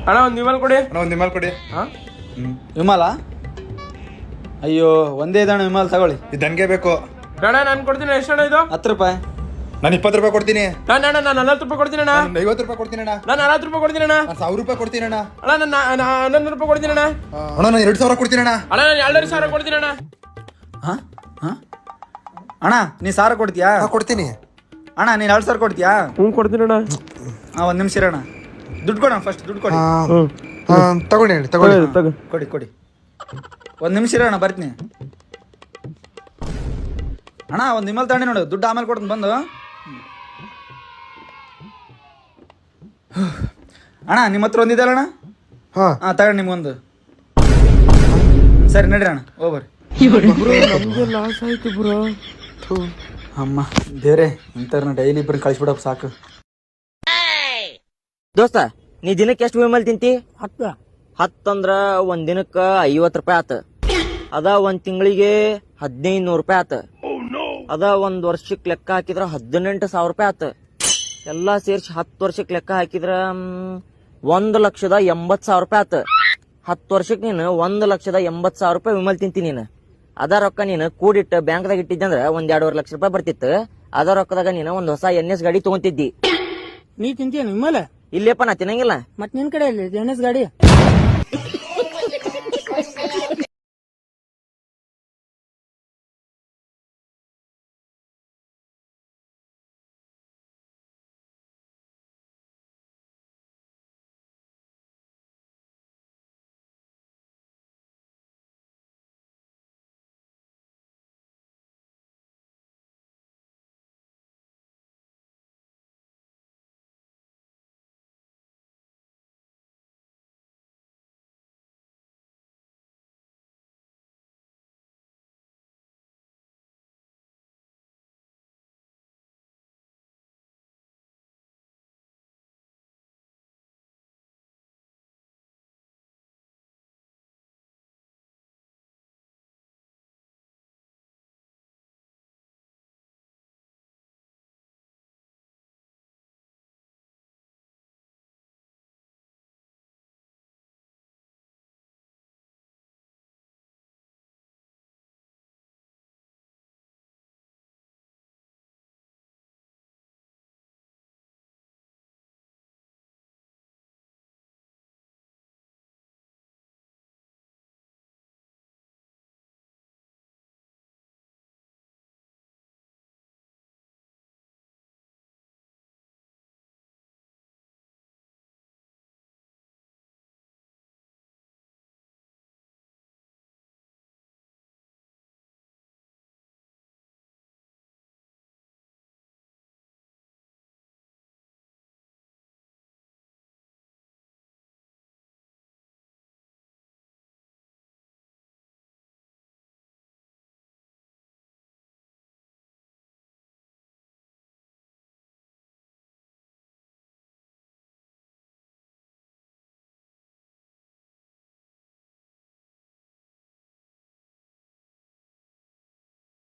ಅಣ್ಣ ಒಂದ್ ವಿಮಲ್ ಕೊಡಿ. ಒಂದ್ ನಿಮ್ಮಲ್ ಕೊಡಿ. ವಿಮಲ ಅಯ್ಯೋ ಒಂದೇ ಇದಣ್ಣ ವಿಮಲ್ ತಗೊಳ್ಳಿ. ಇದು ನನಗೆ ಬೇಕು. ಬೇಡ ನಾನು ಕೊಡ್ತೀನಿ. ಎಷ್ಟಣ್ಣ ಇದು? 10 ರೂಪಾಯಿ. ನಾನು 20 ರೂಪಾಯಿ ಕೊಡ್ತೀನಿ. ನಾನು 40 ರೂಪಾಯಿ ಕೊಡ್ತೀನಿ ಅಣ್ಣ. 50 ರೂಪಾಯಿ ಕೊಡ್ತೀನಿ ಅಣ್ಣ. ನಾನು 40 ರೂಪಾಯಿ ಕೊಡ್ತೀನಿ ಅಣ್ಣ. 1000 ರೂಪಾಯಿ ಕೊಡ್ತೀನಿ ಅಣ್ಣ. ಅಣ್ಣ ನಾನು 11 ರೂಪಾಯಿ ಕೊಡ್ತೀನಿ ಅಣ್ಣ. ನಾನು 2000 ಕೊಡ್ತೀನಿ ಅಣ್ಣ. ಅಣ್ಣ ನಾನು 2,500 ಕೊಡ್ತೀನಿ ಅಣ್ಣ. ಅಣ್ಣ ನೀ 1000 ಕೊಡ್ತೀಯಾ? ಕೊಡ್ತೀನಿ ಅಣ್ಣ ನೀನ್ 2,000 ಕೊಡ್ತೀಯಾ? ಕೊಡ್ತೀನಿ ಅಣ್ಣ. ಒಂದ್ ನಿಮಿಷ ಇರೋಣ. ದುಡ್ಡು ಕೊಡ ಫಸ್ಟ್. ದುಡ್ಡು ಕೊಡಿ. ತಗೊಳ್ಳಿ ಹೇಳಿ ತಗೊಳ್ಳಿ. ಕೊಡಿ ಕೊಡಿ. ಒಂದ್ ನಿಮಿಷ ಇರೋಣ ಬರ್ತೀನಿ. ಅಣ್ಣ ಒಂದ್ ವಿಮಲ್ ತಗೊಂಡಿ ನೋಡು. ದುಡ್ಡು ಆಮೇಲೆ ಕೊಡ್ತೀನಿ ಬಂದು. ಅಣ್ಣ ನಿಮ್ಮ ಹತ್ರ ಒಂದಿದಲ್ಲ ಅಣ್ಣ? ಹಾ ತಗೊಂಡು ನಿಮ್ಗೊಂದು. ಸರಿ ನಡ್ರಿ ಅಣ್ಣ ಹೋಗ್ಬರ್ರಿ. ನಮ್ಗೆ ಲಾಸ್ ಆಯ್ತು ಬ್ರೋ. ಅಮ್ಮ ದೇವ್ರೆ ಇಂಥವ್ರನ್ನ ಡೈಲಿ ಇಬ್ಬರು ಕಳಿಸ್ಬಿಡಪ್ಪ ಸಾಕು. ದೋಸ್ತ ನೀ ದಿನಕ್ಕೆ ಎಷ್ಟು ವಿಮಲ್ ತಿಂತಿ? 10 ಅಂದ್ರ ಒಂದ್ ದಿನಕ್ಕ 50 ರೂಪಾಯಿ ಆತ. ಅದ ಒಂದ್ ತಿಂಗಳಿಗೆ 1500 ರೂಪಾಯಿ ಆತ. ಅದ ಒಂದ್ ವರ್ಷಕ್ಕೆ ಲೆಕ್ಕ ಹಾಕಿದ್ರ 18,000 ರೂಪಾಯಿ ಆತ. ಎಲ್ಲಾ ಸೇರ್ಸಿ 10 ವರ್ಷಕ್ಕೆ ಲೆಕ್ಕ ಹಾಕಿದ್ರ 1,80,000 ರೂಪಾಯಿ ಆತ. 10 ವರ್ಷಕ್ಕೆ ನೀನು 1,80,000 ರೂಪಾಯಿ ವಿಮಲ್ ತಿಂತಿ ನೀನು. ಅದ ರೊಕ್ಕ ನೀನು ಕೂಡಿಟ್ಟು ಬ್ಯಾಂಕ್ದಾಗ ಇಟ್ಟಿದ್ದಂದ್ರ 1-2.5 ಲಕ್ಷ ರೂಪಾಯಿ ಬರ್ತಿತ್ತು. ಅದ ರೊಕ್ಕದಾಗ ನೀನು ಒಂದ್ ಹೊಸ NS ಗಾಡಿ ತಗೊಂತಿದ್ದಿ. ನೀ ತಿಂತೀಯ ವಿಮಲ? ಇಲ್ಲೇಪ್ಪ ನಾ ತಿನ್ನಂಗಿಲ್ಲ. ಮತ್ ನಿನ್ ಕಡೆ NS ಗಾಡಿ